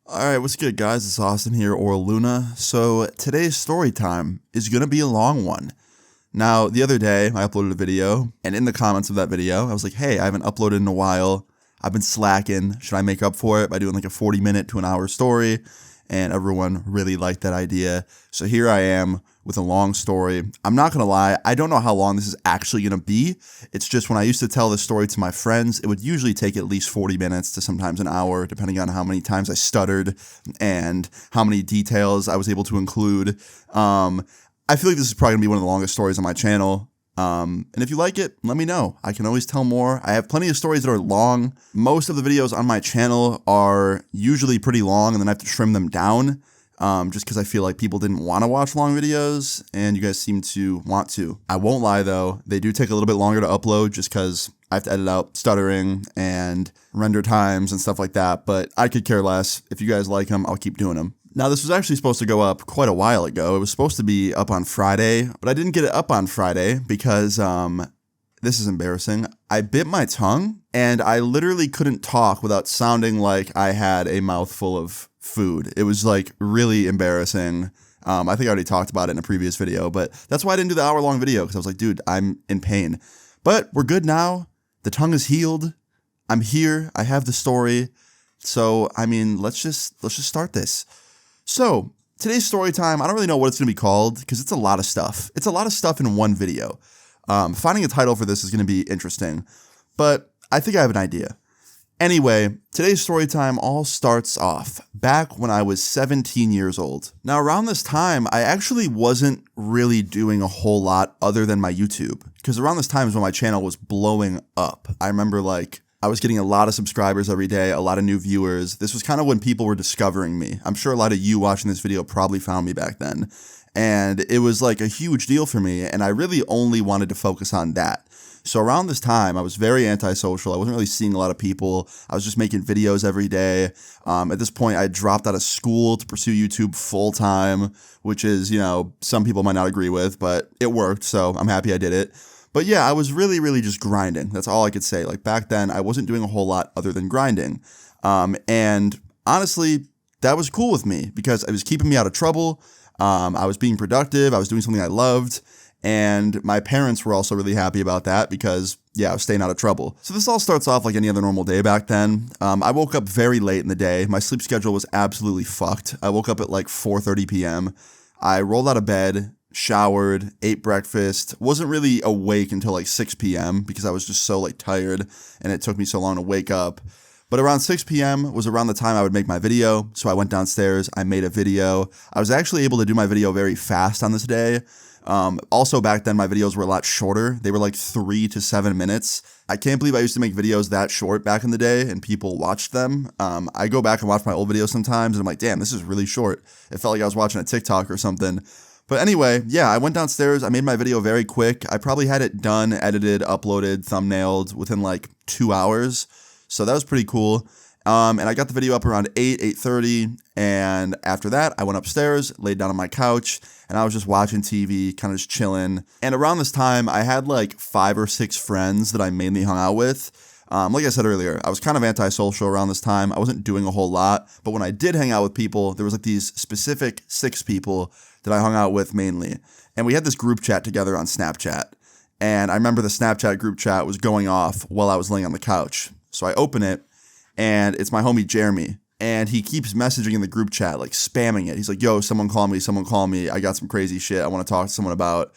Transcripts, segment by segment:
Alright, what's good guys? It's Austin here, or Luna. So today's story time is going to be a long one. Now, the other day, I uploaded a video, and in the comments of that video, I was like, hey, I haven't uploaded in a while. I've been slacking. Should I make up for it by doing like a 40-minute to an hour story? And everyone really liked that idea. So here I am with a long story. I'm not going to lie, I don't know how long this is actually going to be. It's just when I used to tell this story to my friends, it would usually take at least 40 minutes to sometimes an hour, depending on how many times I stuttered and how many details I was able to include. I feel like this is probably going to be one of the longest stories on my channel. And if you like it, let me know. I can always tell more. I have plenty of stories that are long. Most of the videos on my channel are usually pretty long, and then I have to trim them down just because I feel like people didn't want to watch long videos, and you guys seem to want to. I won't lie, though. They do take a little bit longer to upload just because I have to edit out stuttering and render times and stuff like that, but I could care less. If you guys like them, I'll keep doing them. Now, this was actually supposed to go up quite a while ago. It was supposed to be up on Friday, but I didn't get it up on Friday because, this is embarrassing. I bit my tongue, and I literally couldn't talk without sounding like I had a mouthful of food. It was, like, really embarrassing. I think I already talked about it in a previous video, but that's why I didn't do the hour-long video, because I was like, dude, I'm in pain. But we're good now. The tongue is healed. I'm here. I have the story. So, I mean, let's just start this. So, today's story time, I don't really know what it's going to be called because it's a lot of stuff. It's a lot of stuff in one video. Finding a title for this is going to be interesting, but I think I have an idea. Anyway, today's story time all starts off back when I was 17 years old. Now, around this time, I actually wasn't really doing a whole lot other than my YouTube, because around this time is when my channel was blowing up. I remember, like, I was getting a lot of subscribers every day, a lot of new viewers. This was kind of when people were discovering me. I'm sure a lot of you watching this video probably found me back then. And it was like a huge deal for me, and I really only wanted to focus on that. So around this time, I was very antisocial. I wasn't really seeing a lot of people. I was just making videos every day. At this point, I had dropped out of school to pursue YouTube full time, which is, you know, some people might not agree with, but it worked, so I'm happy I did it. But yeah, I was really just grinding. That's all I could say. Like back then, I wasn't doing a whole lot other than grinding. And honestly, that was cool with me because it was keeping me out of trouble. I was being productive. I was doing something I loved. And my parents were also really happy about that because, yeah, I was staying out of trouble. So this all starts off like any other normal day back then. I woke up very late in the day. My sleep schedule was absolutely fucked. I woke up at like 4:30 p.m. I rolled out of bed, showered, ate breakfast, wasn't really awake until like 6 p.m. because I was just so like tired and it took me so long to wake up. But around 6 p.m. was around the time I would make my video, so I went downstairs, I made a video. I was actually able to do my video very fast on this day. Also back then my videos were a lot shorter. They were like 3 to 7 minutes. I can't believe I used to make videos that short back in the day and people watched them. I go back and watch my old videos sometimes and I'm like, damn, this is really short. It felt like I was watching a TikTok or something. But anyway, yeah, I went downstairs, I made my video very quick. I probably had it done, edited, uploaded, thumbnailed within like 2 hours. So that was pretty cool. And I got the video up around 8:30, and after that, I went upstairs, laid down on my couch, and I was just watching TV, kind of just chilling. And around this time, I had like 5 or 6 friends that I mainly hung out with. Like I said earlier, I was kind of antisocial around this time. I wasn't doing a whole lot, but when I did hang out with people, there was like these specific 6 people that I hung out with mainly. And we had this group chat together on Snapchat. And I remember the Snapchat group chat was going off while I was laying on the couch. So I open it, and it's my homie Jeremy. And he keeps messaging in the group chat, like spamming it. He's like, yo, someone call me. I got some crazy shit I want to talk to someone about.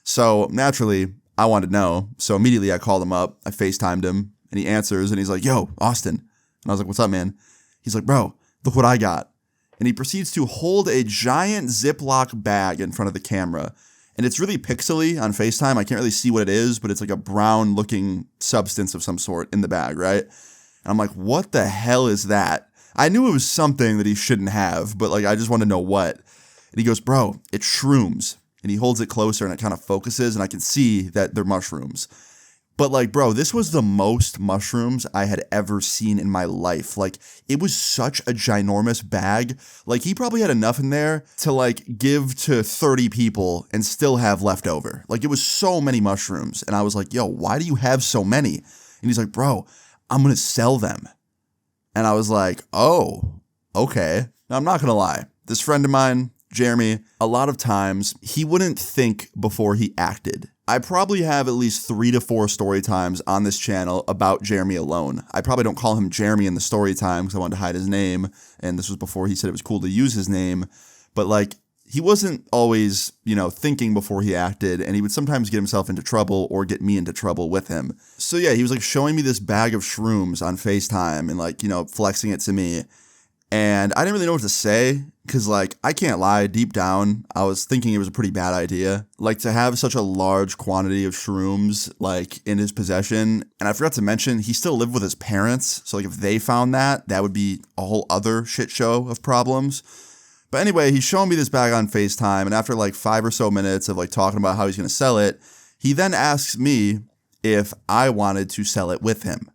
So naturally, I wanted to know. So immediately I called him up. I FaceTimed him, and he answers, and he's like, yo, Austin. And I was like, what's up, man? He's like, bro, look what I got. And he proceeds to hold a giant Ziploc bag in front of the camera. And it's really pixely on FaceTime. I can't really see what it is, but it's like a brown looking substance of some sort in the bag, right? And I'm like, what the hell is that? I knew it was something that he shouldn't have, but like I just wanted to know what. And he goes, bro, it's shrooms. And he holds it closer and it kind of focuses and I can see that they're mushrooms. But like, bro, this was the most mushrooms I had ever seen in my life. Like, it was such a ginormous bag. Like, he probably had enough in there to like give to 30 people and still have left over. Like, it was so many mushrooms. And I was like, yo, why do you have so many? And he's like, bro, I'm going to sell them. And I was like, oh, okay. Now, I'm not going to lie. This friend of mine, Jeremy, a lot of times he wouldn't think before he acted. I probably have at least 3 to 4 story times on this channel about Jeremy alone. I probably don't call him Jeremy in the story time because I wanted to hide his name, and this was before he said it was cool to use his name. But like, he wasn't always, thinking before he acted, and he would sometimes get himself into trouble or get me into trouble with him. So yeah, he was like showing me this bag of shrooms on FaceTime and like, flexing it to me. And I didn't really know what to say because, like, I can't lie, deep down, I was thinking it was a pretty bad idea. Like, to have such a large quantity of shrooms, like, in his possession. And I forgot to mention, he still lived with his parents. So, like, if they found that, that would be a whole other shit show of problems. But anyway, he's showing me this bag on FaceTime. And after, like, 5 or so minutes of, like, talking about how he's going to sell it, he then asks me if I wanted to sell it with him.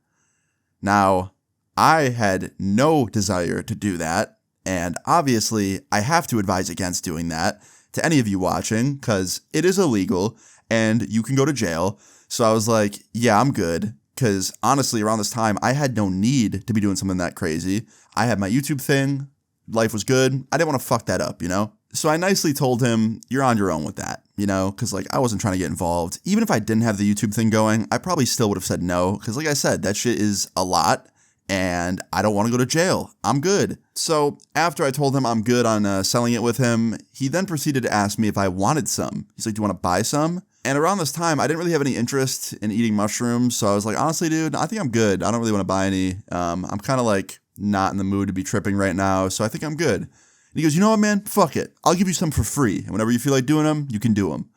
Now, I had no desire to do that, and obviously I have to advise against doing that to any of you watching because it is illegal and you can go to jail. So I was like, yeah, I'm good, because honestly around this time I had no need to be doing something that crazy. I had my YouTube thing, life was good, I didn't want to fuck that up, So I nicely told him, you're on your own with that, because like I wasn't trying to get involved. Even if I didn't have the YouTube thing going, I probably still would have said no, because like I said, that shit is a lot. And I don't want to go to jail. I'm good. So after I told him I'm good on selling it with him, he then proceeded to ask me if I wanted some. He's like, do you want to buy some? And around this time, I didn't really have any interest in eating mushrooms. So I was like, honestly, dude, I think I'm good. I don't really want to buy any. I'm kind of like not in the mood to be tripping right now. So I think I'm good. And he goes, you know what, man? Fuck it. I'll give you some for free. And whenever you feel like doing them, you can do them.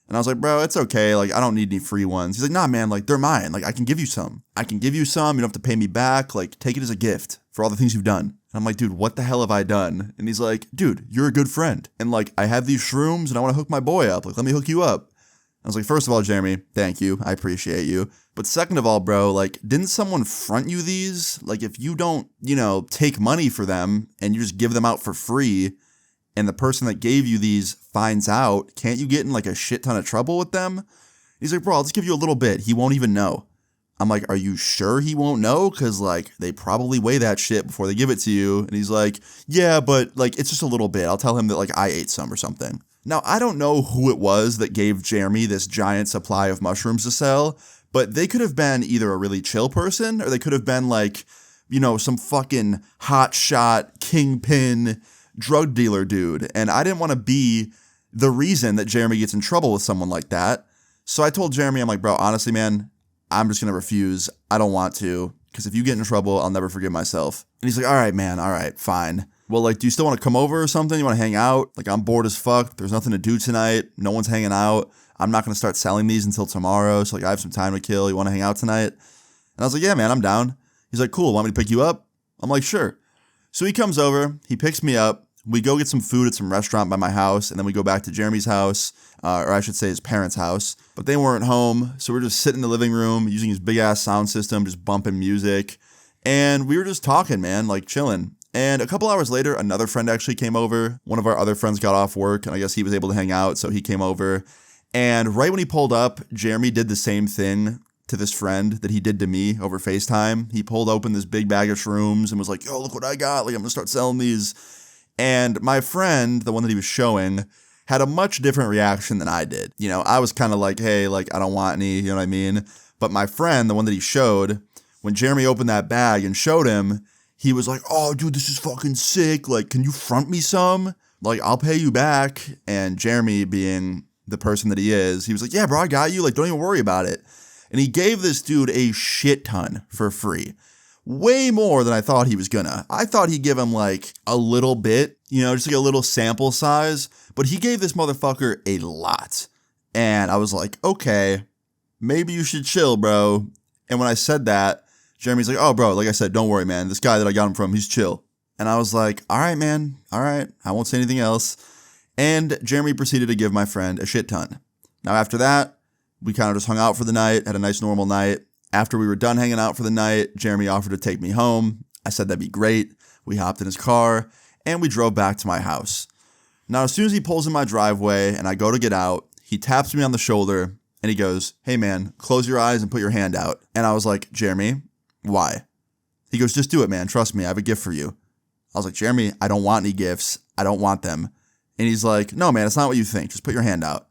And I was like, bro, it's okay. Like, I don't need any free ones. He's like, nah, man, like, they're mine. Like, I can give you some. I can give you some. You don't have to pay me back. Like, take it as a gift for all the things you've done. And I'm like, dude, what the hell have I done? And he's like, dude, you're a good friend. And like, I have these shrooms and I want to hook my boy up. Like, let me hook you up. I was like, first of all, Jeremy, thank you. I appreciate you. But second of all, bro, like, didn't someone front you these? Like, if you don't, take money for them and you just give them out for free, and the person that gave you these finds out, can't you get in like a shit ton of trouble with them? He's like, bro, I'll just give you a little bit. He won't even know. I'm like, are you sure he won't know? Because like they probably weigh that shit before they give it to you. And he's like, yeah, but like it's just a little bit. I'll tell him that like I ate some or something. Now, I don't know who it was that gave Jeremy this giant supply of mushrooms to sell, but they could have been either a really chill person or they could have been like, some fucking hotshot kingpin drug dealer dude, and I didn't want to be the reason that Jeremy gets in trouble with someone like that. So I told Jeremy, I'm like, bro, honestly, man, I'm just going to refuse. I don't want to, because if you get in trouble, I'll never forgive myself. And he's like, all right, man, all right, fine. Well, like, do you still want to come over or something? You want to hang out? Like, I'm bored as fuck. There's nothing to do tonight. No one's hanging out. I'm not going to start selling these until tomorrow, so like I have some time to kill. You want to hang out tonight? And I was like, yeah, man, I'm down. He's like, cool, want me to pick you up? I'm like, sure. So he comes over, he picks me up. We go get some food at some restaurant by my house, and then we go back to Jeremy's house, or I should say his parents' house. But they weren't home, so we're just sitting in the living room using his big-ass sound system, just bumping music. And we were just talking, man, like chilling. And a couple hours later, another friend actually came over. One of our other friends got off work, and I guess he was able to hang out, so he came over. And right when he pulled up, Jeremy did the same thing to this friend that he did to me over FaceTime. He pulled open this big bag of shrooms and was like, yo, look what I got. Like, I'm going to start selling these. And my friend, the one that he was showing, had a much different reaction than I did. I was kind of like, hey, like, I don't want any, you know what I mean? But my friend, the one that he showed, when Jeremy opened that bag and showed him, he was like, oh, dude, this is fucking sick. Like, can you front me some? Like, I'll pay you back. And Jeremy, being the person that he is, he was like, yeah, bro, I got you. Like, don't even worry about it. And he gave this dude a shit ton for free. Way more than I thought he was gonna. I thought he'd give him like a little bit, just like a little sample size, but he gave this motherfucker a lot. And I was like, okay, maybe you should chill, bro. And when I said that, Jeremy's like, oh, bro, like I said, don't worry, man. This guy that I got him from, he's chill. And I was like, all right, man. All right. I won't say anything else. And Jeremy proceeded to give my friend a shit ton. Now, after that, we kind of just hung out for the night, had a nice normal night. After we were done hanging out for the night, Jeremy offered to take me home. I said that'd be great. We hopped in his car, and we drove back to my house. Now, as soon as he pulls in my driveway and I go to get out, he taps me on the shoulder, and he goes, hey, man, close your eyes and put your hand out. And I was like, Jeremy, why? He goes, just do it, man. Trust me. I have a gift for you. I was like, Jeremy, I don't want any gifts. I don't want them. And he's like, no, man, it's not what you think. Just put your hand out.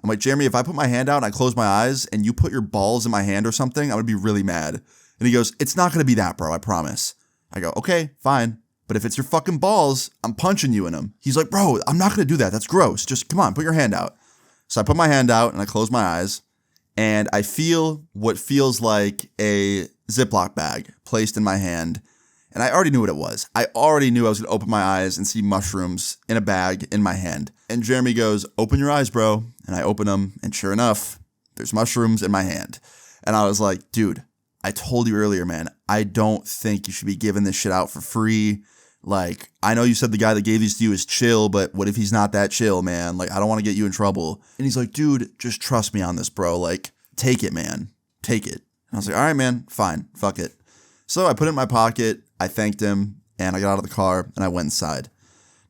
I'm like, Jeremy, if I put my hand out and I close my eyes and you put your balls in my hand or something, I would be really mad. And he goes, it's not going to be that, bro. I promise. I go, okay, fine. But if it's your fucking balls, I'm punching you in them. He's like, bro, I'm not going to do that. That's gross. Just come on, put your hand out. So I put my hand out and I close my eyes and I feel what feels like a Ziploc bag placed in my hand. And I already knew what it was. I already knew I was going to open my eyes and see mushrooms in a bag in my hand. And Jeremy goes, open your eyes, bro. And I open them. And sure enough, there's mushrooms in my hand. And I was like, dude, I told you earlier, man, I don't think you should be giving this shit out for free. Like, I know you said the guy that gave these to you is chill, but what if he's not that chill, man? Like, I don't want to get you in trouble. And he's like, dude, just trust me on this, bro. Like, take it, man. Take it. And I was like, all right, man, fine. Fuck it. So I put it in my pocket. I thanked him and I got out of the car and I went inside.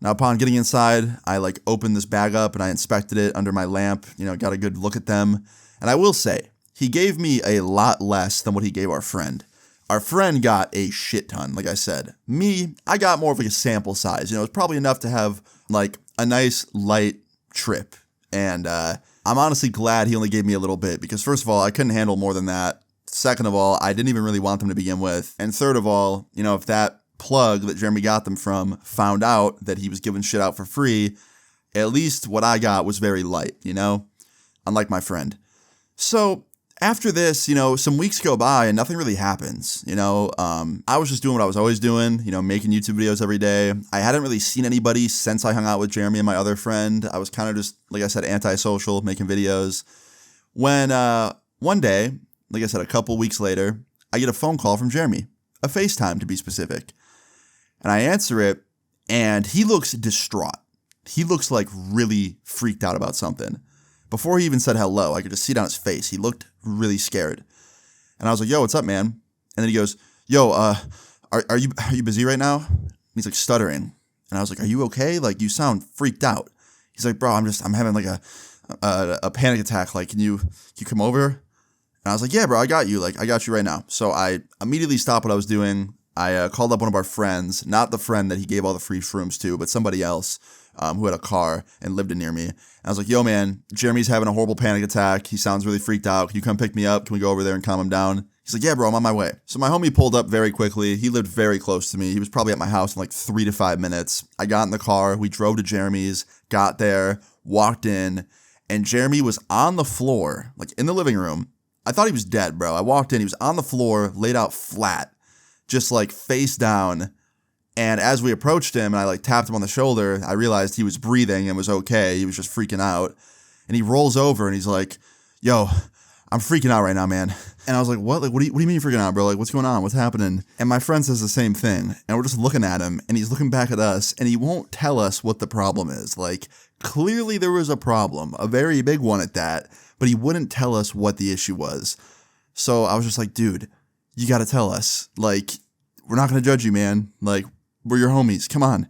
Now, upon getting inside, I like opened this bag up and I inspected it under my lamp, got a good look at them. And I will say, he gave me a lot less than what he gave our friend. Our friend got a shit ton, like I said. Me, I got more of like a sample size. It was probably enough to have like a nice light trip. And I'm honestly glad he only gave me a little bit because first of all, I couldn't handle more than that. Second of all, I didn't even really want them to begin with. And third of all, if that plug that Jeremy got them from found out that he was giving shit out for free, at least what I got was very light, unlike my friend. So after this, some weeks go by and nothing really happens. I was just doing what I was always doing, making YouTube videos every day. I hadn't really seen anybody since I hung out with Jeremy and my other friend. I was kind of just, like I said, antisocial, making videos. When one day, like I said, a couple weeks later, I get a phone call from Jeremy, a FaceTime to be specific. And I answer it, and he looks distraught. He looks like really freaked out about something. Before he even said hello, I could just see it on his face. He looked really scared. And I was like, yo, what's up, man? And then he goes, yo, are you busy right now? And he's like stuttering. And I was like, are you okay? Like, you sound freaked out. He's like, bro, I'm having like a panic attack. Like, can you come over? And I was like, yeah, bro, I got you. Like, I got you right now. So I immediately stopped what I was doing. I called up one of our friends, not the friend that he gave all the free shrooms to, but somebody else who had a car and lived near me. And I was like, yo, man, Jeremy's having a horrible panic attack. He sounds really freaked out. Can you come pick me up? Can we go over there and calm him down? He's like, yeah, bro, I'm on my way. So my homie pulled up very quickly. He lived very close to me. He was probably at my house in like 3 to 5 minutes. I got in the car. We drove to Jeremy's, got there, walked in, and Jeremy was on the floor, like in the living room. I thought he was dead, bro. I walked in, he was on the floor, laid out flat, just like face down. And as we approached him and I like tapped him on the shoulder, I realized he was breathing and was okay. He was just freaking out. And he rolls over and he's like, yo, I'm freaking out right now, man. And I was like, what? Like, what do you mean you're freaking out, bro? Like, what's going on? What's happening? And my friend says the same thing. And we're just looking at him and he's looking back at us and he won't tell us what the problem is. Like, clearly there was a problem, a very big one at that, but he wouldn't tell us what the issue was. So I was just like, dude, you got to tell us. Like, we're not going to judge you, man. Like, we're your homies. Come on.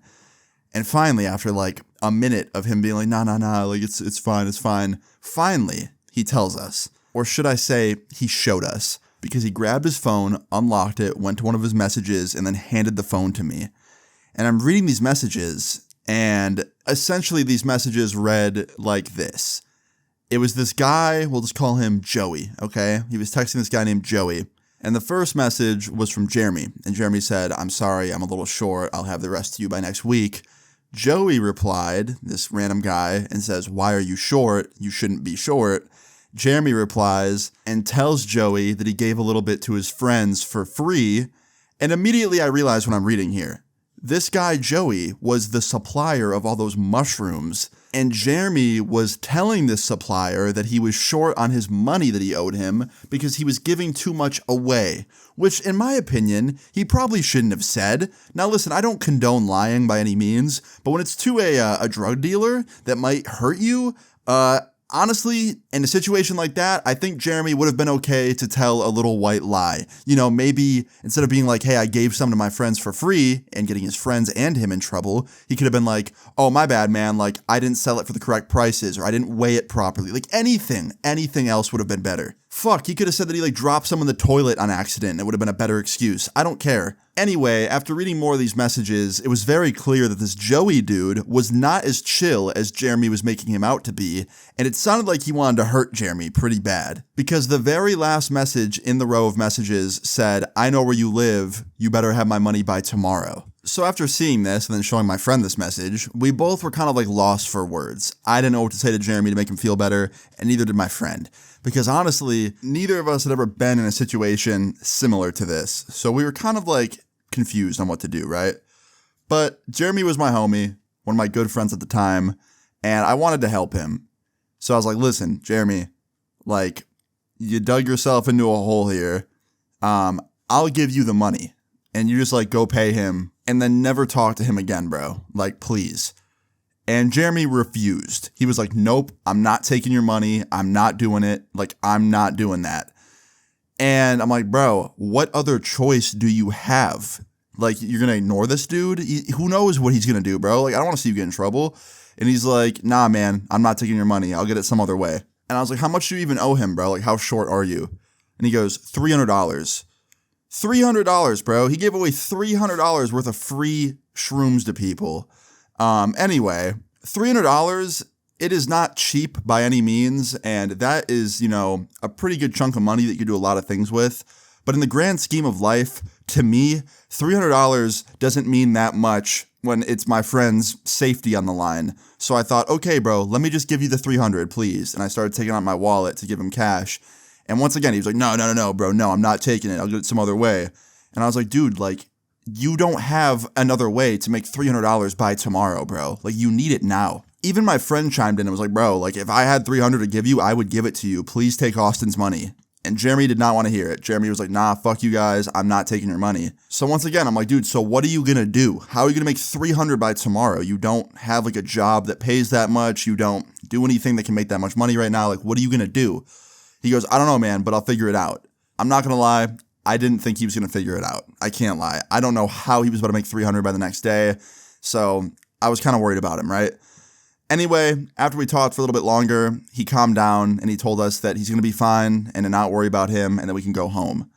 And finally, after like a minute of him being like, nah, like it's fine. Finally, he tells us, or should I say he showed us, because he grabbed his phone, unlocked it, went to one of his messages, and then handed the phone to me. And I'm reading these messages, and essentially these messages read like this. It was this guy, we'll just call him Joey, okay? He was texting this guy named Joey. And the first message was from Jeremy. And Jeremy said, I'm sorry, I'm a little short. I'll have the rest to you by next week. Joey replied, this random guy, and says, why are you short? You shouldn't be short. Jeremy replies and tells Joey that he gave a little bit to his friends for free. And immediately I realize what I'm reading here. This guy, Joey, was the supplier of all those mushrooms. And Jeremy was telling this supplier that he was short on his money that he owed him because he was giving too much away, which in my opinion, he probably shouldn't have said. Now listen, I don't condone lying by any means, but when it's to a drug dealer that might hurt you, honestly, in a situation like that, I think Jeremy would have been okay to tell a little white lie. Maybe instead of being like, hey, I gave some to my friends for free and getting his friends and him in trouble, he could have been like, oh, my bad, man. Like, I didn't sell it for the correct prices or I didn't weigh it properly. Like anything else would have been better. Fuck, he could have said that he like dropped some in the toilet on accident. It would have been a better excuse. I don't care. Anyway, after reading more of these messages, it was very clear that this Joey dude was not as chill as Jeremy was making him out to be, and it sounded like he wanted to hurt Jeremy pretty bad. Because the very last message in the row of messages said, "I know where you live, you better have my money by tomorrow." So after seeing this and then showing my friend this message, we both were kind of like lost for words. I didn't know what to say to Jeremy to make him feel better, and neither did my friend. Because honestly, neither of us had ever been in a situation similar to this. So we were kind of like confused on what to do, right? But Jeremy was my homie, one of my good friends at the time, and I wanted to help him. So I was like, listen, Jeremy, like, you dug yourself into a hole here. I'll give you the money, and you just like go pay him and then never talk to him again, bro. Like, please. And Jeremy refused. He was like, nope, I'm not taking your money. I'm not doing it. Like, I'm not doing that. And I'm like, bro, what other choice do you have? Like, you're going to ignore this dude? Who knows what he's going to do, bro? Like, I don't want to see you get in trouble. And he's like, nah, man, I'm not taking your money. I'll get it some other way. And I was like, how much do you even owe him, bro? Like, how short are you? And he goes, $300. $300, bro. He gave away $300 worth of free shrooms to people. Anyway, $300, it is not cheap by any means, and that is, you know, a pretty good chunk of money that you can do a lot of things with. But in the grand scheme of life, to me, $300 doesn't mean that much when it's my friend's safety on the line. So I thought, okay, bro, let me just give you the $300, please. And I started taking out my wallet to give him cash. And once again, he was like, no, bro, no, I'm not taking it. I'll get it some other way. And I was like, dude, like, you don't have another way to make $300 by tomorrow, bro. Like, you need it now. Even my friend chimed in and was like, bro, like, if I had $300 to give you, I would give it to you. Please take Austin's money. And Jeremy did not want to hear it. Jeremy was like, nah, fuck you guys. I'm not taking your money. So once again, I'm like, dude, so what are you going to do? How are you going to make $300 by tomorrow? You don't have like a job that pays that much. You don't do anything that can make that much money right now. Like, what are you going to do? He goes, I don't know, man, but I'll figure it out. I'm not going to lie. I didn't think he was going to figure it out. I can't lie. I don't know how he was about to make $300 by the next day. So I was kind of worried about him, right? Anyway, after we talked for a little bit longer, he calmed down and he told us that he's going to be fine and to not worry about him and that we can go home.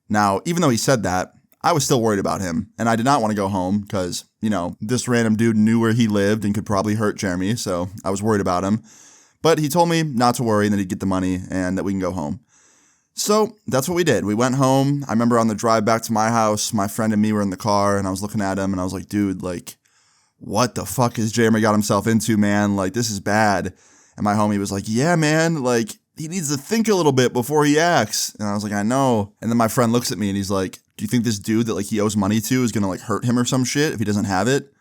Now, even though he said that, I was still worried about him and I did not want to go home because, you know, this random dude knew where he lived and could probably hurt Jeremy. So I was worried about him. But he told me not to worry and that he'd get the money and that we can go home. So that's what we did. We went home. I remember on the drive back to my house, my friend and me were in the car and I was looking at him and I was like, dude, like, what the fuck has Jeremy got himself into, man? Like, this is bad. And my homie was like, yeah, man, like, he needs to think a little bit before he acts. And I was like, I know. And then my friend looks at me and he's like, do you think this dude that, like, he owes money to is going to, like, hurt him or some shit if he doesn't have it?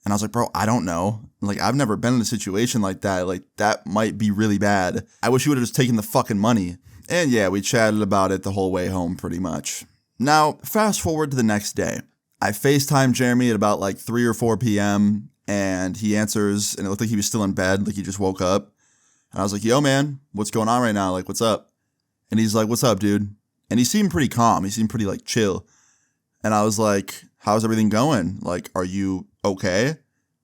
And I was like, bro, I don't know. Like, I've never been in a situation like that. Like, that might be really bad. I wish you would have just taken the fucking money. And yeah, we chatted about it the whole way home pretty much. Now, fast forward to the next day. I FaceTimed Jeremy at about like 3 or 4 p.m. and he answers and it looked like he was still in bed, like he just woke up. And I was like, yo, man, what's going on right now? Like, what's up? And he's like, what's up, dude? And he seemed pretty calm. He seemed pretty like chill. And I was like, how's everything going? Like, are you okay?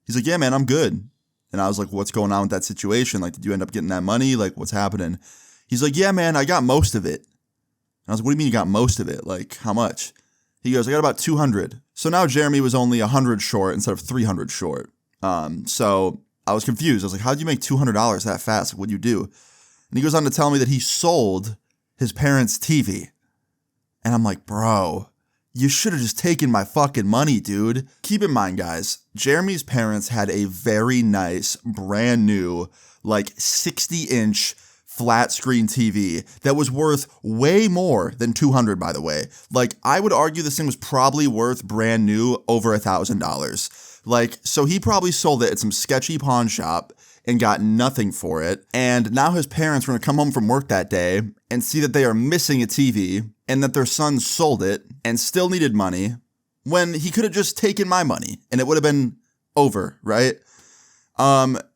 He's like, yeah, man, I'm good. And I was like, what's going on with that situation? Like, did you end up getting that money? Like, what's happening? He's like, yeah, man, I got most of it. And I was like, what do you mean you got most of it? Like, how much? He goes, I got about 200. So now Jeremy was only 100 short instead of 300 short. So I was confused. I was like, how'd you make $200 that fast? Like, what'd you do? And he goes on to tell me that he sold his parents' TV. And I'm like, bro, you should have just taken my fucking money, dude. Keep in mind, guys, Jeremy's parents had a very nice, brand new, like 60-inch flat screen TV that was worth way more than $200, by the way. Like, I would argue this thing was probably worth brand new over $1,000. Like, so he probably sold it at some sketchy pawn shop and got nothing for it. And now his parents were going to come home from work that day and see that they are missing a TV and that their son sold it and still needed money when he could have just taken my money and it would have been over, right?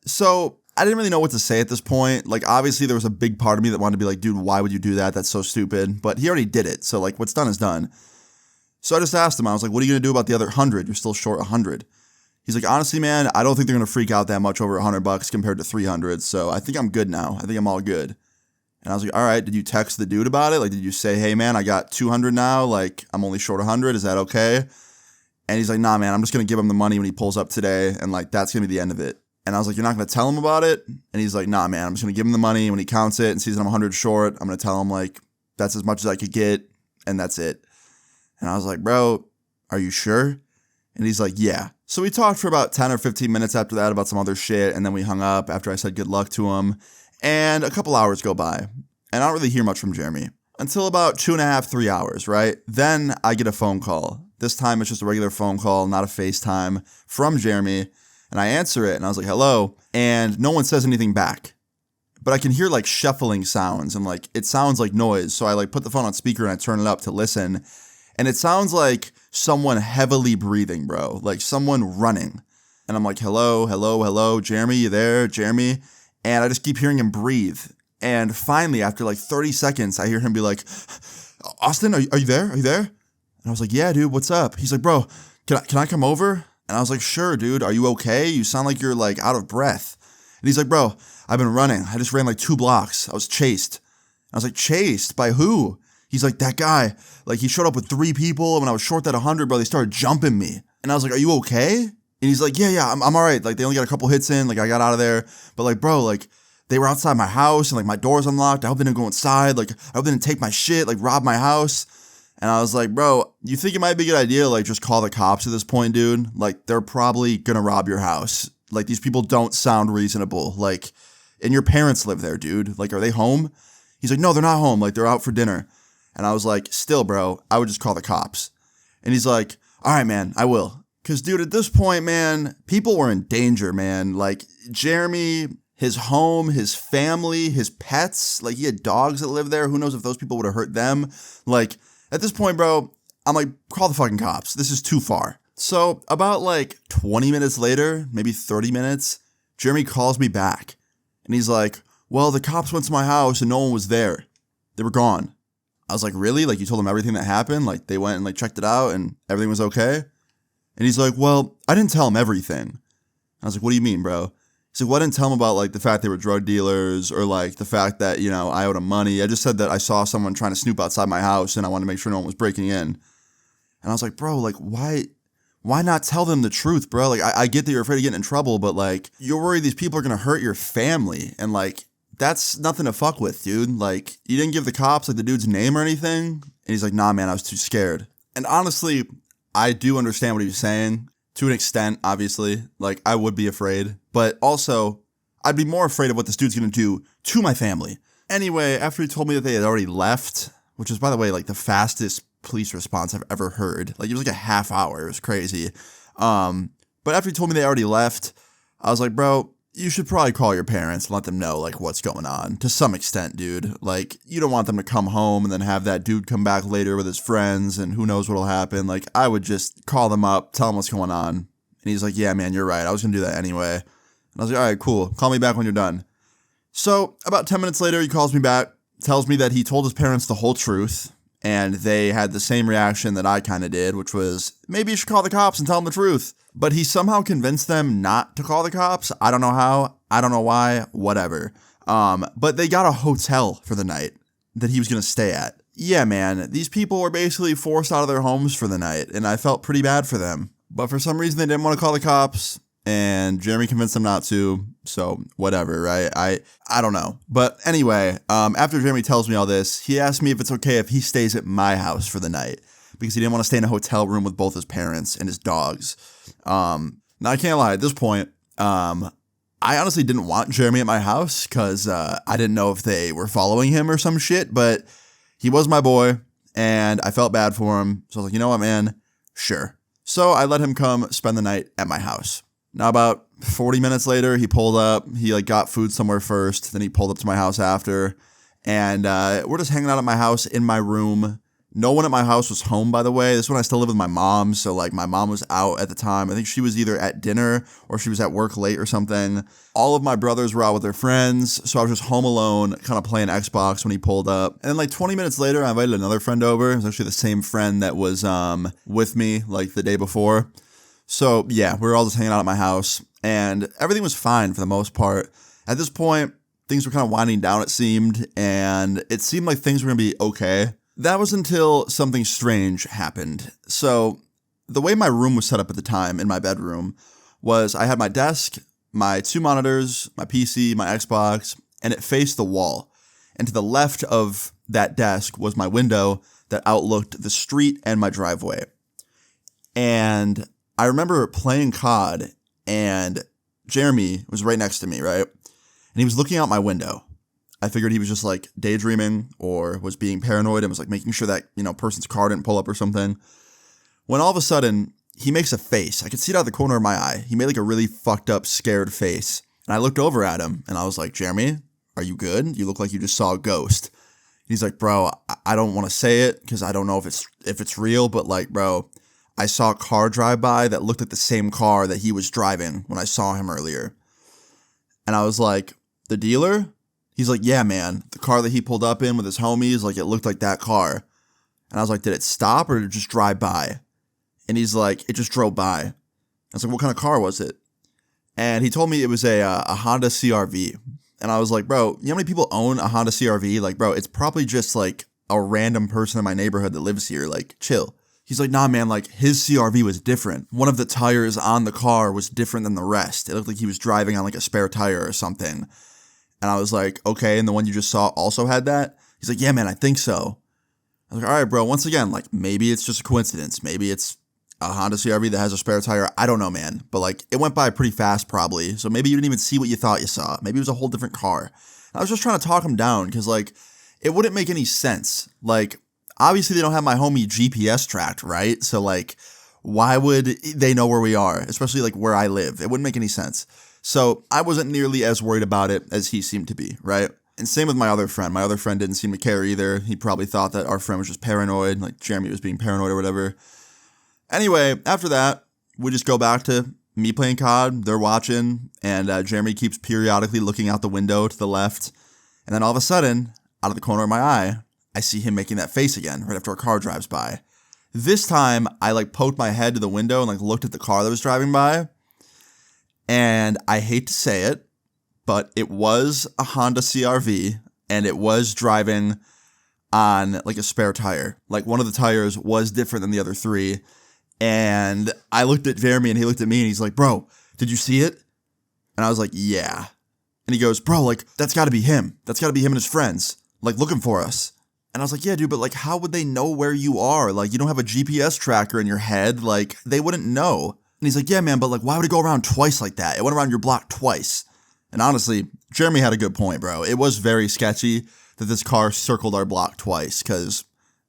So I didn't really know what to say at this point. Like, obviously there was a big part of me that wanted to be like, dude, why would you do that? That's so stupid. But he already did it. So like, what's done is done. So I just asked him, I was like, what are you going to do about the other 100? You're still short 100. He's like, honestly, man, I don't think they're going to freak out that much over $100 compared to 300. So I think I'm good now. I think I'm all good. And I was like, all right, did you text the dude about it? Like, did you say, hey, man, I got 200 now. Like, I'm only short 100. Is that okay? And he's like, nah, man, I'm just going to give him the money when he pulls up today. And like, that's going to be the end of it. And I was like, you're not going to tell him about it? And he's like, nah, man, I'm just going to give him the money. When he counts it and sees that I'm 100 short, I'm going to tell him like, that's as much as I could get. And that's it. And I was like, bro, are you sure? And he's like, yeah. So we talked for about 10 or 15 minutes after that about some other shit. And then we hung up after I said good luck to him. And a couple hours go by. And I don't really hear much from Jeremy until about 2.5, 3 hours, right? Then I get a phone call. This time it's just a regular phone call, not a FaceTime, from Jeremy. And I answer it and I was like, hello. And no one says anything back. But I can hear like shuffling sounds and like it sounds like noise. So I like put the phone on speaker and I turn it up to listen. And it sounds like someone heavily breathing, bro. Like someone running. And I'm like, hello, hello, hello. Jeremy, you there? Jeremy? And I just keep hearing him breathe. And finally, after like 30 seconds, I hear him be like, Austin, are you there? Are you there? And I was like, yeah, dude, what's up? He's like, bro, can I come over? And I was like, sure, dude. Are you okay? You sound like you're like out of breath. And he's like, bro, I've been running. I just ran like 2 blocks. I was chased. I was like, chased? By who? He's like, that guy. Like he showed up with 3 people. And when I was short that 100, bro, they started jumping me. And I was like, are you okay? And he's like, yeah, I'm all right. Like they only got a couple hits in. Like I got out of there. But like, bro, like they were outside my house and like my door's unlocked. I hope they didn't go inside. Like I hope they didn't take my shit, like rob my house. And I was like, bro, you think it might be a good idea to like just call the cops at this point, dude? Like they're probably gonna rob your house. Like these people don't sound reasonable. Like, and your parents live there, dude. Like, are they home? He's like, no, they're not home. Like they're out for dinner. And I was like, still, bro, I would just call the cops. And he's like, all right, man, I will. Because, dude, at this point, man, people were in danger, man. Like, Jeremy, his home, his family, his pets, like, he had dogs that lived there. Who knows if those people would have hurt them? Like, at this point, bro, I'm like, call the fucking cops. This is too far. So, about, like, 20 minutes later, maybe 30 minutes, Jeremy calls me back. And he's like, well, the cops went to my house and no one was there. They were gone. I was like, really? Like, you told them everything that happened? Like, they went and, like, checked it out and everything was okay? And he's like, well, I didn't tell him everything. I was like, what do you mean, bro? He's like, well, I didn't tell him about, like, the fact they were drug dealers or, like, the fact that, you know, I owed him money. I just said that I saw someone trying to snoop outside my house and I wanted to make sure no one was breaking in. And I was like, bro, like, why not tell them the truth, bro? Like, I get that you're afraid of getting in trouble, but, like, you're worried these people are going to hurt your family. And, like, that's nothing to fuck with, dude. Like, you didn't give the cops, like, the dude's name or anything? And he's like, nah, man, I was too scared. And honestly, I do understand what he was saying to an extent, obviously. Like, I would be afraid. But also, I'd be more afraid of what this dude's going to do to my family. Anyway, after he told me that they had already left, which is, by the way, like, the fastest police response I've ever heard. Like, it was like a half hour. It was crazy. But after he told me they already left, I was like, bro, you should probably call your parents and let them know, like, what's going on. To some extent, dude. Like, you don't want them to come home and then have that dude come back later with his friends and who knows what'll happen. Like, I would just call them up, tell them what's going on. And he's like, yeah, man, you're right. I was going to do that anyway. And I was like, all right, cool. Call me back when you're done. So, about 10 minutes later, he calls me back, tells me that he told his parents the whole truth. And they had the same reaction that I kind of did, which was, maybe you should call the cops and tell them the truth. But he somehow convinced them not to call the cops. I don't know how. I don't know why. Whatever. But they got a hotel for the night that he was going to stay at. Yeah, man. These people were basically forced out of their homes for the night. And I felt pretty bad for them. But for some reason, they didn't want to call the cops. And Jeremy convinced them not to. So whatever, right? I don't know. But anyway, after Jeremy tells me all this, he asked me if it's okay if he stays at my house for the night. Because he didn't want to stay in a hotel room with both his parents and his dogs. Now, I can't lie. At this point, I honestly didn't want Jeremy at my house because I didn't know if they were following him or some shit. But he was my boy, and I felt bad for him. So I was like, you know what, man? Sure. So I let him come spend the night at my house. Now, about 40 minutes later, he pulled up. He like got food somewhere first. Then he pulled up to my house after. And we're just hanging out at my house in my room. No one at my house was home, by the way. This is when I still lived with my mom. So, like, my mom was out at the time. I think she was either at dinner or she was at work late or something. All of my brothers were out with their friends. So I was just home alone, kind of playing Xbox when he pulled up. And then, like, 20 minutes later, I invited another friend over. It was actually the same friend that was with me, like, the day before. So, yeah, we were all just hanging out at my house. And everything was fine for the most part. At this point, Things were kind of winding down, it seemed, and it seemed like things were going to be okay. That was until something strange happened. So the way my room was set up at the time in my bedroom was I had my desk, my 2 monitors, my PC, my Xbox, and it faced the wall. And to the left of that desk was my window that outlooked the street and my driveway. And I remember playing COD, and Jeremy was right next to me, right? And he was looking out my window. I figured he was just like daydreaming or was being paranoid and was like making sure that, person's car didn't pull up or something. When all of a sudden, he makes a face. I could see it out of the corner of my eye. He made like a really fucked up, scared face. And I looked over at him and I was like, Jeremy, are you good? You look like you just saw a ghost. He's like, bro, I don't want to say it because I don't know if it's real, but like, bro, I saw a car drive by that looked like the same car that he was driving when I saw him earlier. And I was like, the dealer? He's like, yeah, man, the car that he pulled up in with his homies, like it looked like that car. And I was like, did it stop or did it just drive by? And he's like, it just drove by. I was like, what kind of car was it? And he told me it was a Honda CR-V. And I was like, bro, you know how many people own a Honda CR-V? Like, bro, it's probably just like a random person in my neighborhood that lives here. Like, chill. He's like, nah, man, like his CR-V was different. One of the tires on the car was different than the rest. It looked like he was driving on like a spare tire or something. And I was like, okay, and the one you just saw also had that? He's like, yeah, man, I think so. I was like, all right, bro, once again, like maybe it's just a coincidence. Maybe it's a Honda CR-V that has a spare tire. I don't know, man. But like it went by pretty fast probably. So maybe you didn't even see what you thought you saw. Maybe it was a whole different car. And I was just trying to talk him down because like it wouldn't make any sense. Like obviously they don't have my homie GPS tracked, right? So like why would they know where we are? Especially like where I live. It wouldn't make any sense. So I wasn't nearly as worried about it as he seemed to be, right? And same with my other friend. My other friend didn't seem to care either. He probably thought that our friend was just paranoid, like Jeremy was being paranoid or whatever. Anyway, after that, we just go back to me playing COD. They're watching, and Jeremy keeps periodically looking out the window to the left. And then all of a sudden, out of the corner of my eye, I see him making that face again right after a car drives by. This time, I like poked my head to the window and like looked at the car that was driving by. And I hate to say it, but it was a Honda CR-V, and it was driving on like a spare tire. Like one of the tires was different than the other 3. And I looked at Jeremy and he looked at me and he's like, bro, did you see it? And I was like, yeah. And he goes, bro, like that's got to be him. That's got to be him and his friends, like looking for us. And I was like, yeah, dude, but like how would they know where you are? Like you don't have a GPS tracker in your head. Like they wouldn't know. And he's like, yeah, man, but like, why would it go around twice like that? It went around your block twice. And honestly, Jeremy had a good point, bro. It was very sketchy that this car circled our block twice because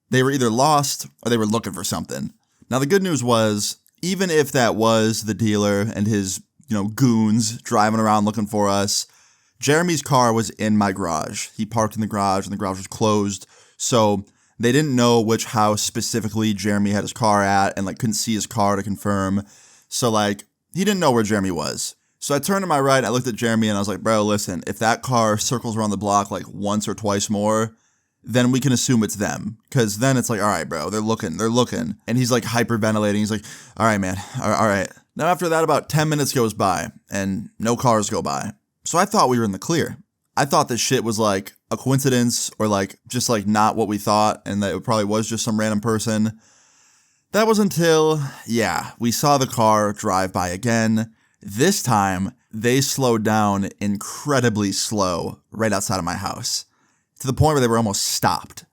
they were either lost or they were looking for something. Now, the good news was, even if that was the dealer and his, goons driving around looking for us, Jeremy's car was in my garage. He parked in the garage and the garage was closed. So they didn't know which house specifically Jeremy had his car at and like couldn't see his car to confirm. So like he didn't know where Jeremy was. So I turned to my right, I looked at Jeremy and I was like, bro, listen, if that car circles around the block like once or twice more, then we can assume it's them. Because then it's like, all right, bro, they're looking. And he's like hyperventilating. He's like, all right, man, all right. Now after that, about 10 minutes goes by and no cars go by. So I thought we were in the clear. I thought this shit was like a coincidence or like just like not what we thought and that it probably was just some random person. That was until, we saw the car drive by again. This time, they slowed down incredibly slow right outside of my house to the point where they were almost stopped.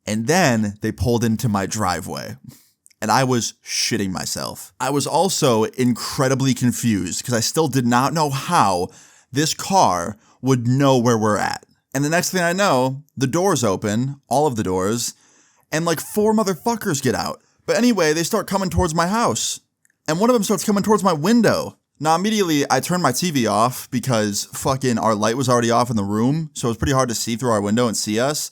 And then they pulled into my driveway and I was shitting myself. I was also incredibly confused because I still did not know how this car would know where we're at. And the next thing I know, the doors open, all of the doors, and like 4 motherfuckers get out. But anyway, they start coming towards my house. And one of them starts coming towards my window. Now, immediately, I turned my TV off because fucking our light was already off in the room. So it was pretty hard to see through our window and see us.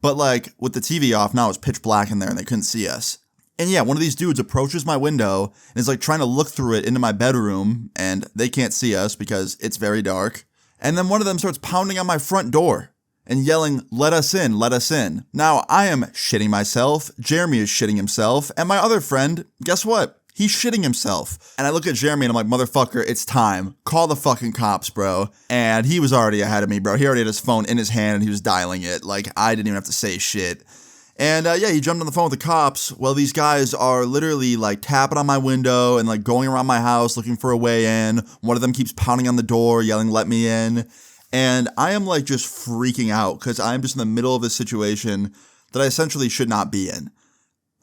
But like, with the TV off, now it's pitch black in there and they couldn't see us. And yeah, one of these dudes approaches my window and is like trying to look through it into my bedroom. And they can't see us because it's very dark. And then one of them starts pounding on my front door and yelling, let us in, let us in. Now, I am shitting myself, Jeremy is shitting himself, and my other friend, guess what? He's shitting himself. And I look at Jeremy and I'm like, motherfucker, it's time. Call the fucking cops, bro. And he was already ahead of me, bro. He already had his phone in his hand and he was dialing it. Like, I didn't even have to say shit. And yeah, he jumped on the phone with the cops. Well, these guys are literally like tapping on my window and like going around my house looking for a way in. One of them keeps pounding on the door, yelling, let me in. And I am like just freaking out because I'm just in the middle of this situation that I essentially should not be in.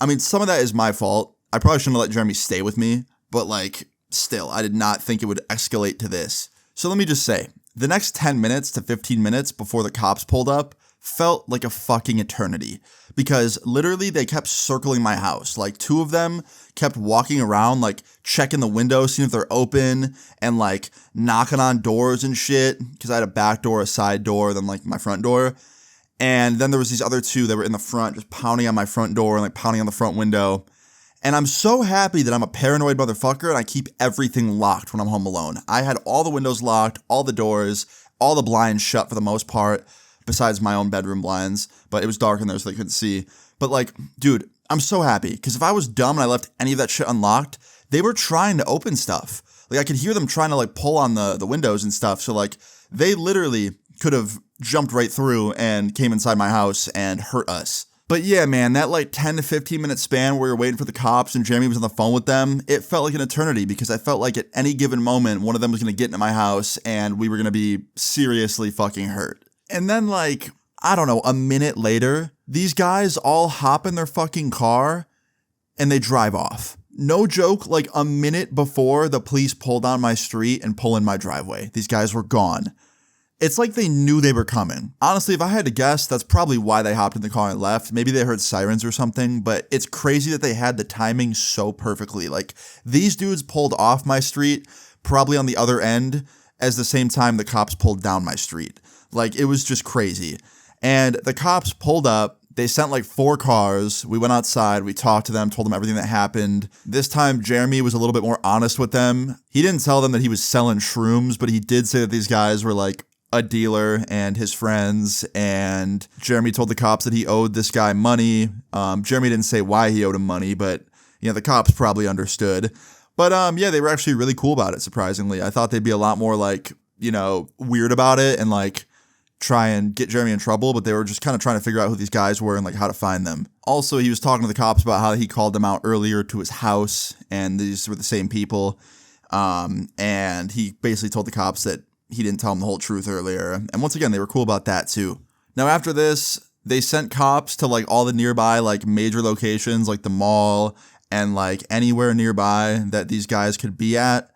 I mean, some of that is my fault. I probably shouldn't have let Jeremy stay with me, but like still, I did not think it would escalate to this. So let me just say, the next 10 minutes to 15 minutes before the cops pulled up felt like a fucking eternity because literally they kept circling my house. Like 2 of them kept walking around, like checking the windows, seeing if they're open and like knocking on doors and shit. Cause I had a back door, a side door, then like my front door. And then there was these other 2 that were in the front, just pounding on my front door and like pounding on the front window. And I'm so happy that I'm a paranoid motherfucker and I keep everything locked when I'm home alone. I had all the windows locked, all the doors, all the blinds shut for the most part, besides my own bedroom blinds, but it was dark in there so they couldn't see. But like, dude, I'm so happy because if I was dumb and I left any of that shit unlocked, they were trying to open stuff. Like I could hear them trying to like pull on the windows and stuff. So like they literally could have jumped right through and came inside my house and hurt us. But yeah, man, that like 10 to 15 minute span where we were waiting for the cops and Jeremy was on the phone with them, it felt like an eternity because I felt like at any given moment, one of them was going to get into my house and we were going to be seriously fucking hurt. And then like, I don't know, a minute later, these guys all hop in their fucking car and they drive off. No joke, like a minute before the police pulled down my street and pull in my driveway, these guys were gone. It's like they knew they were coming. Honestly, if I had to guess, that's probably why they hopped in the car and left. Maybe they heard sirens or something, but it's crazy that they had the timing so perfectly. Like these dudes pulled off my street, probably on the other end, as the same time the cops pulled down my street. Like it was just crazy. And the cops pulled up. They sent like 4 cars. We went outside. We talked to them, told them everything that happened. This time, Jeremy was a little bit more honest with them. He didn't tell them that he was selling shrooms, but he did say that these guys were like a dealer and his friends. And Jeremy told the cops that he owed this guy money. Jeremy didn't say why he owed him money, but you know, the cops probably understood. But yeah, they were actually really cool about it, surprisingly. I thought they'd be a lot more like, you know, weird about it and like try and get Jeremy in trouble, but they were just kind of trying to figure out who these guys were and like how to find them. Also, he was talking to the cops about how he called them out earlier to his house and these were the same people. And he basically told the cops that he didn't tell them the whole truth earlier. And once again, they were cool about that too. Now after this, they sent cops to like all the nearby like major locations like the mall and like anywhere nearby that these guys could be at.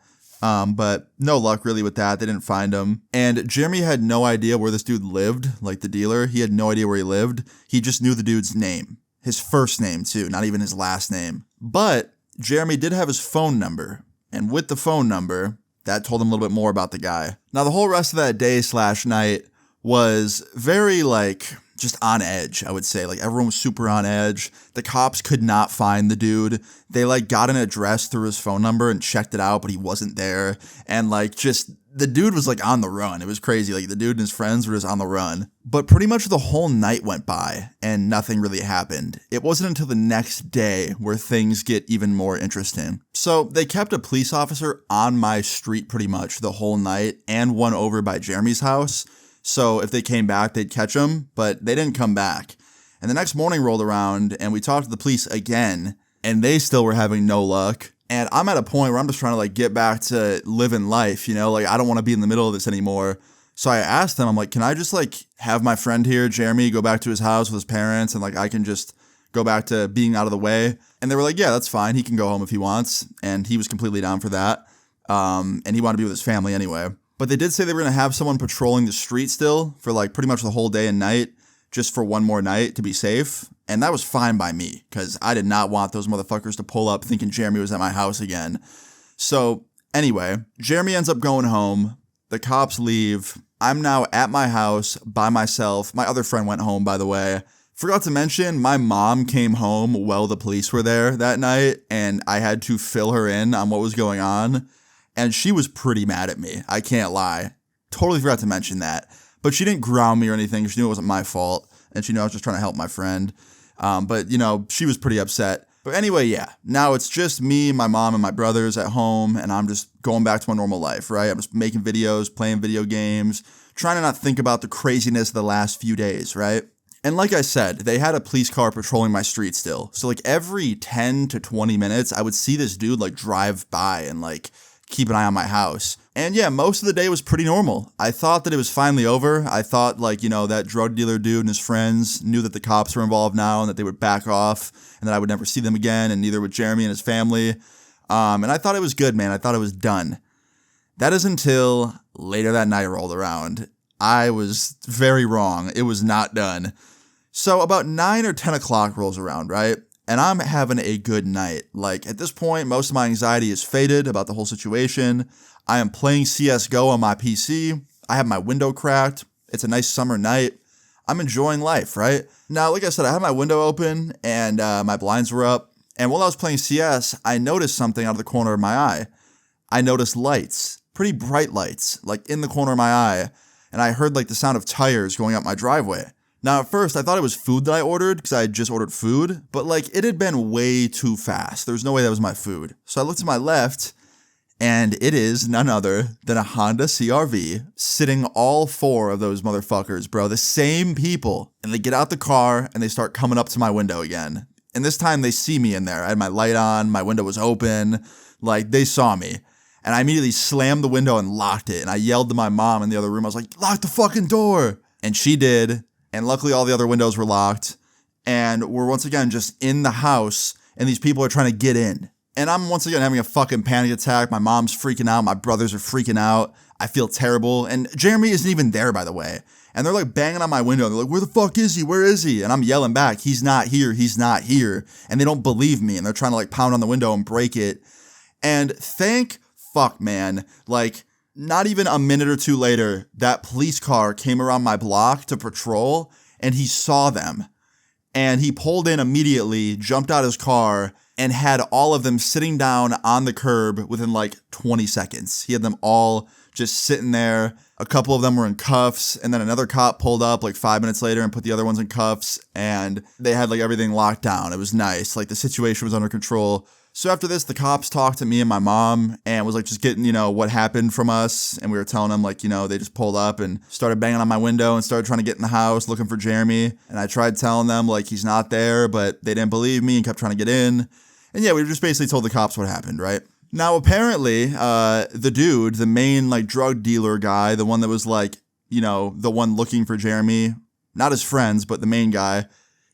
But no luck really with that. They didn't find him. And Jeremy had no idea where this dude lived, like the dealer. He had no idea where he lived. He just knew the dude's name. His first name too, not even his last name. But Jeremy did have his phone number. And with the phone number, that told him a little bit more about the guy. Now the whole rest of that day/night was very like just on edge, I would say. Like everyone was super on edge. The cops could not find the dude. They like got an address through his phone number and checked it out, but he wasn't there. And like just the dude was like on the run. It was crazy. Like the dude and his friends were just on the run. But pretty much the whole night went by and nothing really happened. It wasn't until the next day where things get even more interesting. So they kept a police officer on my street pretty much the whole night and one over by Jeremy's house. So if they came back, they'd catch him, but they didn't come back. And the next morning rolled around and we talked to the police again and they still were having no luck. And I'm at a point where I'm just trying to like get back to living life, you know, like I don't want to be in the middle of this anymore. So I asked them, I'm like, can I just like have my friend here, Jeremy, go back to his house with his parents and like I can just go back to being out of the way? And they were like, yeah, that's fine. He can go home if he wants. And he was completely down for that. And he wanted to be with his family anyway. But they did say they were going to have someone patrolling the street still for like pretty much the whole day and night just for one more night to be safe. And that was fine by me because I did not want those motherfuckers to pull up thinking Jeremy was at my house again. So anyway, Jeremy ends up going home. The cops leave. I'm now at my house by myself. My other friend went home, by the way. Forgot to mention, my mom came home while the police were there that night, and I had to fill her in on what was going on. And she was pretty mad at me. I can't lie. Totally forgot to mention that. But she didn't ground me or anything. She knew it wasn't my fault. And she knew I was just trying to help my friend. But, you know, she was pretty upset. But anyway, yeah, now it's just me, my mom, and my brothers at home, and I'm just going back to my normal life, right? I'm just making videos, playing video games, trying to not think about the craziness of the last few days, right? And like I said, they had a police car patrolling my street still. So like every 10 to 20 minutes, I would see this dude like drive by and like keep an eye on my house. And yeah, most of the day was pretty normal. I thought that it was finally over. I thought like, that drug dealer dude and his friends knew that the cops were involved now and that they would back off and that I would never see them again, and neither would Jeremy and his family. And I thought it was good, man. I thought it was done. That is until later that night rolled around. I was very wrong. It was not done. So about 9 or 10 o'clock rolls around, right? And I'm having a good night. Like at this point, most of my anxiety is faded about the whole situation. I am playing CSGO on my PC. I have my window cracked. It's a nice summer night. I'm enjoying life, right? Now, like I said, I had my window open and my blinds were up. And while I was playing CS, I noticed something out of the corner of my eye. I noticed lights, pretty bright lights, like in the corner of my eye. And I heard like the sound of tires going up my driveway. Now, at first, I thought it was food that I ordered because I had just ordered food, but like it had been way too fast. There's no way that was my food. So I looked to my left, and it is none other than a Honda CR-V sitting all four of those motherfuckers, bro. The same people. And they get out the car and they start coming up to my window again. And this time they see me in there. I had my light on, my window was open, like they saw me. And I immediately slammed the window and locked it. And I yelled to my mom in the other room. I was like, lock the fucking door. And she did. And luckily all the other windows were locked. And we're once again just in the house. And these people are trying to get in. And I'm once again having a fucking panic attack. My mom's freaking out. My brothers are freaking out. I feel terrible. And Jeremy isn't even there, by the way. And they're like banging on my window. They're like, where the fuck is he? Where is he? And I'm yelling back, he's not here. He's not here. And they don't believe me. And they're trying to like pound on the window and break it. And thank fuck, man. Like, not even a minute or two later, that police car came around my block to patrol, and he saw them. And he pulled in immediately, jumped out his car, and had all of them sitting down on the curb within like 20 seconds. He had them all just sitting there. A couple of them were in cuffs, and then another cop pulled up like 5 minutes later and put the other ones in cuffs, and they had like everything locked down. It was nice. Like the situation was under control. So after this, the cops talked to me and my mom and was like just getting, what happened from us. And we were telling them like, they just pulled up and started banging on my window and started trying to get in the house looking for Jeremy. And I tried telling them like he's not there, but they didn't believe me and kept trying to get in. And yeah, we just basically told the cops what happened, right? Now, apparently, the dude, the main like drug dealer guy, the one that was like, the one looking for Jeremy, not his friends, but the main guy,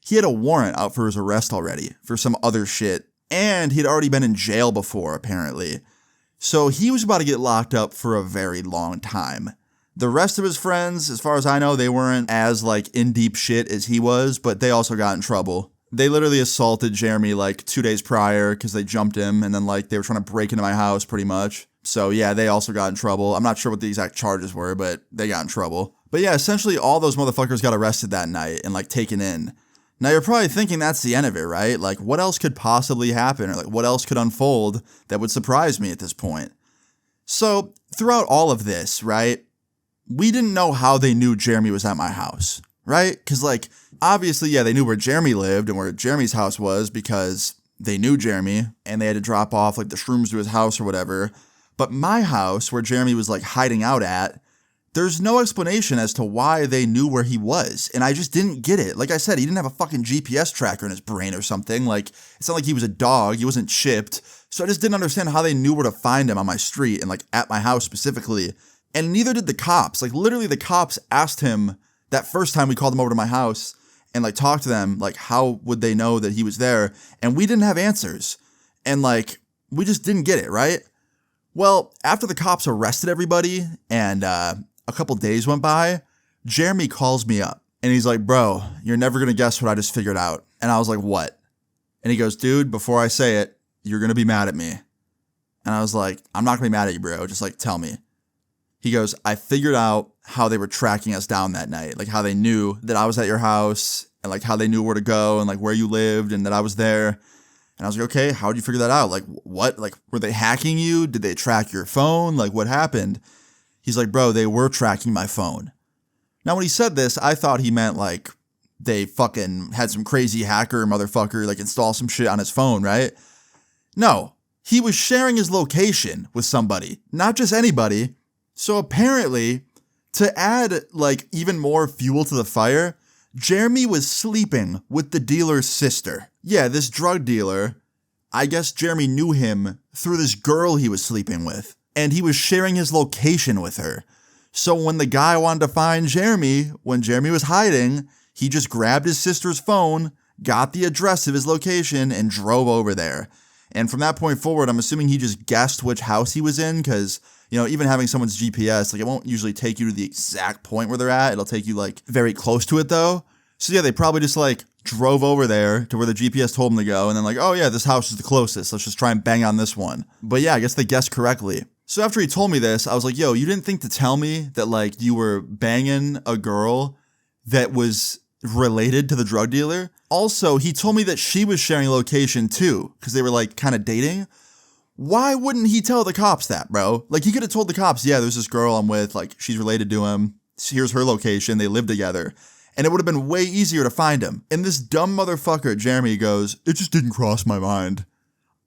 he had a warrant out for his arrest already for some other shit. And he'd already been in jail before, apparently. So he was about to get locked up for a very long time. The rest of his friends, as far as I know, they weren't as like in deep shit as he was, but they also got in trouble. They literally assaulted Jeremy like 2 days prior because they jumped him, and then like they were trying to break into my house pretty much. So yeah, they also got in trouble. I'm not sure what the exact charges were, but they got in trouble. But yeah, essentially all those motherfuckers got arrested that night and like taken in. Now, you're probably thinking that's the end of it, right? Like, what else could possibly happen? Or, like, what else could unfold that would surprise me at this point? So, throughout all of this, right, we didn't know how they knew Jeremy was at my house, right? Because, like, obviously, yeah, they knew where Jeremy lived and where Jeremy's house was because they knew Jeremy and they had to drop off, like, the shrooms to his house or whatever. But my house, where Jeremy was, like, hiding out at, there's no explanation as to why they knew where he was, and I just didn't get it. Like I said, he didn't have a fucking GPS tracker in his brain or something. Like, it's not like he was a dog. He wasn't chipped. So I just didn't understand how they knew where to find him on my street and, like, at my house specifically. And neither did the cops. Like, literally, the cops asked him that first time we called him over to my house and, like, talked to them, like, how would they know that he was there? And we didn't have answers. And, like, we just didn't get it, right? Well, after the cops arrested everybody and, a couple days went by, Jeremy calls me up and he's like, bro, you're never going to guess what I just figured out. And I was like, what? And he goes, dude, before I say it, you're going to be mad at me. And I was like, I'm not going to be mad at you, bro. Just like, tell me. He goes, I figured out how they were tracking us down that night. Like how they knew that I was at your house and like how they knew where to go and like where you lived and that I was there. And I was like, okay, how did you figure that out? Like what? Like, were they hacking you? Did they track your phone? Like what happened? He's like, bro, they were tracking my phone. Now, when he said this, I thought he meant like they fucking had some crazy hacker motherfucker like install some shit on his phone, right? No, he was sharing his location with somebody, not just anybody. So apparently, to add like even more fuel to the fire, Jeremy was sleeping with the dealer's sister. Yeah, this drug dealer, I guess Jeremy knew him through this girl he was sleeping with, and he was sharing his location with her. So when the guy wanted to find Jeremy, when Jeremy was hiding, he just grabbed his sister's phone, got the address of his location, and drove over there. And from that point forward, I'm assuming he just guessed which house he was in because, you know, even having someone's GPS, like it won't usually take you to the exact point where they're at. It'll take you like very close to it though. So yeah, they probably just like drove over there to where the GPS told them to go. And then like, oh yeah, this house is the closest. Let's just try and bang on this one. But yeah, I guess they guessed correctly. So after he told me this, I was like, yo, you didn't think to tell me that like you were banging a girl that was related to the drug dealer? Also, he told me that she was sharing location too, because they were like kind of dating. Why wouldn't he tell the cops that, bro? Like he could have told the cops, yeah, there's this girl I'm with, like she's related to him. Here's her location. They live together. And it would have been way easier to find him. And this dumb motherfucker, Jeremy, goes, it just didn't cross my mind.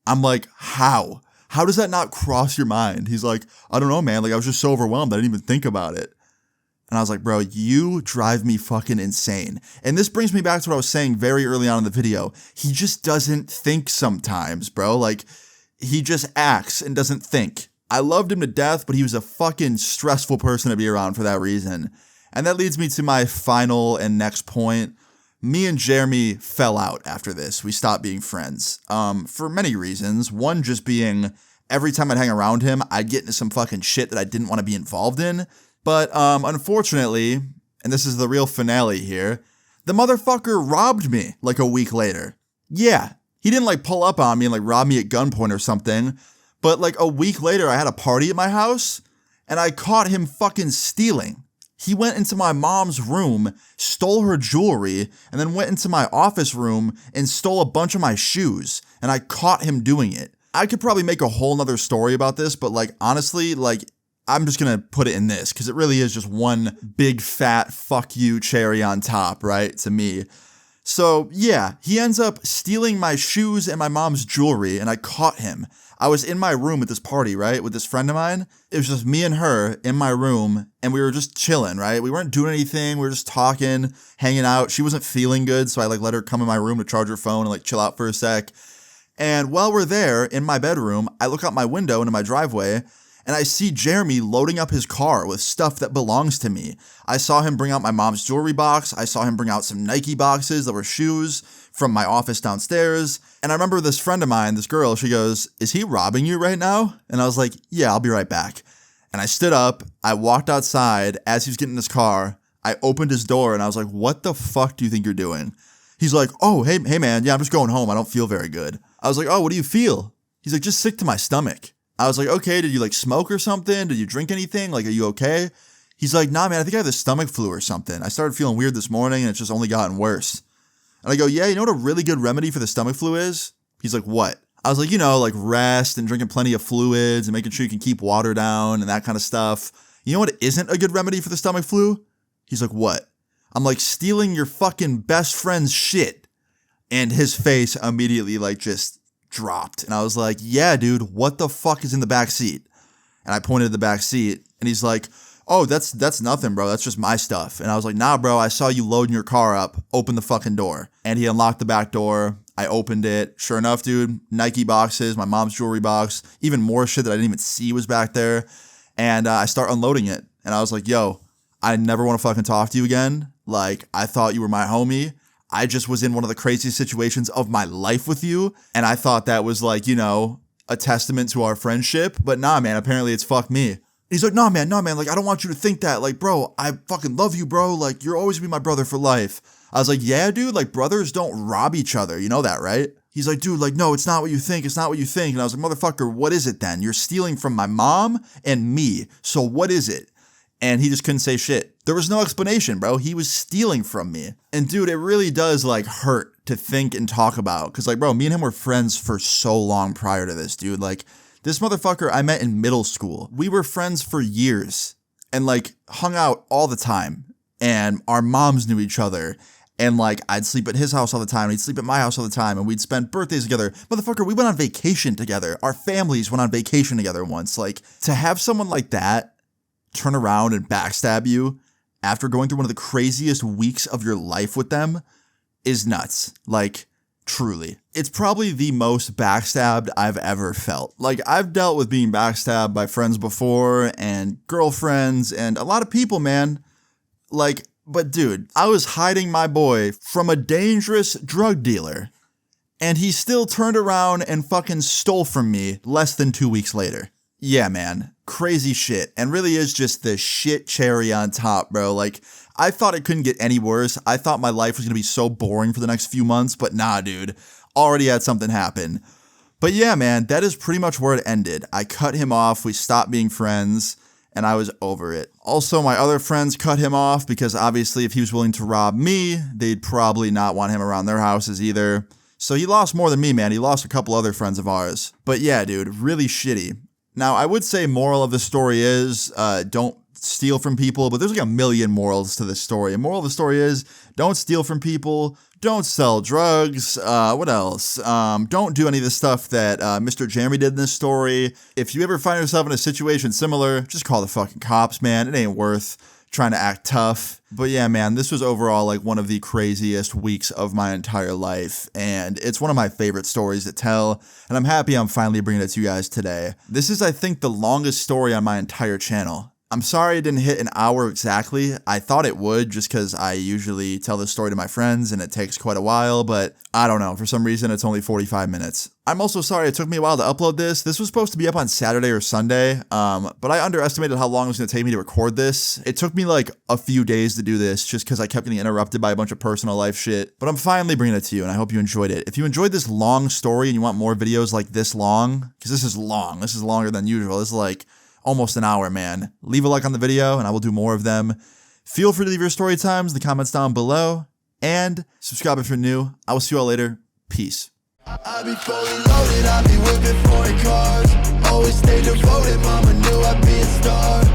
I'm like, how? How does that not cross your mind? He's like, I don't know, man. Like I was just so overwhelmed. I didn't even think about it. And I was like, bro, you drive me fucking insane. And this brings me back to what I was saying very early on in the video. He just doesn't think sometimes, bro. Like, he just acts and doesn't think. I loved him to death, but he was a fucking stressful person to be around for that reason. And that leads me to my final and next point. Me and Jeremy fell out after this. We stopped being friends. For many reasons. One just being, every time I'd hang around him, I'd get into some fucking shit that I didn't want to be involved in. But unfortunately, and this is the real finale here, the motherfucker robbed me like a week later. Yeah, he didn't like pull up on me and like rob me at gunpoint or something, but like a week later I had a party at my house and I caught him fucking stealing. He went into my mom's room, stole her jewelry, and then went into my office room and stole a bunch of my shoes, and I caught him doing it. I could probably make a whole nother story about this, but like honestly, like I'm just going to put it in this because it really is just one big fat fuck you cherry on top, right, to me. So yeah, he ends up stealing my shoes and my mom's jewelry and I caught him. I was in my room at this party, right, with this friend of mine. It was just me and her in my room and we were just chilling, right? We weren't doing anything. We were just talking, hanging out. She wasn't feeling good, so I like let her come in my room to charge her phone and like chill out for a sec. And while we're there in my bedroom, I look out my window into my driveway and I see Jeremy loading up his car with stuff that belongs to me. I saw him bring out my mom's jewelry box. I saw him bring out some Nike boxes that were shoes from my office downstairs. And I remember this friend of mine, this girl, she goes, is he robbing you right now? And I was like, yeah, I'll be right back. And I stood up, I walked outside. As he was getting in his car, I opened his door and I was like, what the fuck do you think you're doing? He's like, oh, hey man, yeah, I'm just going home. I don't feel very good. I was like, oh, what do you feel? He's like, just sick to my stomach. I was like, okay, did you like smoke or something? Did you drink anything? Like, are you okay? He's like, nah, man, I think I have the stomach flu or something. I started feeling weird this morning and it's just only gotten worse. And I go, yeah, you know what a really good remedy for the stomach flu is? He's like, what? I was like, you know, like rest and drinking plenty of fluids and making sure you can keep water down and that kind of stuff. You know what isn't a good remedy for the stomach flu? He's like, what? I'm like, stealing your fucking best friend's shit. And his face immediately like just dropped. And I was like, yeah, dude, what the fuck is in the back seat? And I pointed at the back seat and he's like, oh, that's nothing, bro. That's just my stuff. And I was like, nah, bro, I saw you loading your car up. Open the fucking door. And he unlocked the back door. I opened it. Sure enough, dude, Nike boxes, my mom's jewelry box, even more shit that I didn't even see was back there. And I start unloading it. And I was like, yo, I never want to fucking talk to you again. Like, I thought you were my homie. I just was in one of the craziest situations of my life with you. And I thought that was like, you know, a testament to our friendship. But nah, man, apparently it's fuck me. He's like, nah, man, like, I don't want you to think that. Like, bro, I fucking love you, bro. Like, you're always gonna be my brother for life. I was like, yeah, dude, like, brothers don't rob each other. You know that, right? He's like, dude, like, no, it's not what you think. It's not what you think. And I was like, motherfucker, what is it then? You're stealing from my mom and me. So what is it? And he just couldn't say shit. There was no explanation, bro. He was stealing from me. And dude, it really does like hurt to think and talk about. Cause like, bro, me and him were friends for so long prior to this, dude. Like, this motherfucker I met in middle school. We were friends for years and like hung out all the time. And our moms knew each other. And like, I'd sleep at his house all the time, and he'd sleep at my house all the time, and we'd spend birthdays together. Motherfucker, we went on vacation together. Our families went on vacation together once. Like, to have someone like that turn around and backstab you after going through one of the craziest weeks of your life with them is nuts. Like, truly. It's probably the most backstabbed I've ever felt. Like, I've dealt with being backstabbed by friends before, and girlfriends, and a lot of people, man. Like, but dude, I was hiding my boy from a dangerous drug dealer, and he still turned around and fucking stole from me less than 2 weeks later. Yeah, man, crazy shit, and really is just the shit cherry on top, bro. Like, I thought it couldn't get any worse. I thought my life was gonna be so boring for the next few months, but nah, dude, already had something happen. But yeah, man, that is pretty much where it ended. I cut him off, we stopped being friends, and I was over it. Also, my other friends cut him off because obviously if he was willing to rob me, they'd probably not want him around their houses either. So he lost more than me, man. He lost a couple other friends of ours. But yeah, dude, really shitty. Now, I would say moral of the story is don't steal from people, but there's like a million morals to this story. And moral of the story is don't steal from people, don't sell drugs, what else? Don't do any of the stuff that Mr. Jeremy did in this story. If you ever find yourself in a situation similar, just call the fucking cops, man. It ain't worth trying to act tough. But yeah, man, this was overall like one of the craziest weeks of my entire life, and it's one of my favorite stories to tell, and I'm happy I'm finally bringing it to you guys today. This is, I think, the longest story on my entire channel. I'm sorry it didn't hit an hour exactly. I thought it would just because I usually tell this story to my friends and it takes quite a while, but I don't know. For some reason, it's only 45 minutes. I'm also sorry it took me a while to upload this. This was supposed to be up on Saturday or Sunday, but I underestimated how long it was going to take me to record this. It took me like a few days to do this just because I kept getting interrupted by a bunch of personal life shit, but I'm finally bringing it to you and I hope you enjoyed it. If you enjoyed this long story and you want more videos like this long, because this is long, this is longer than usual. This is like almost an hour, man. Leave a like on the video and I will do more of them. Feel free to leave your story times in the comments down below and subscribe if you're new. I will see you all later. Peace. I be fully loaded, I be whipping foreign cars. Always stay devoted, mama knew I'd be a star.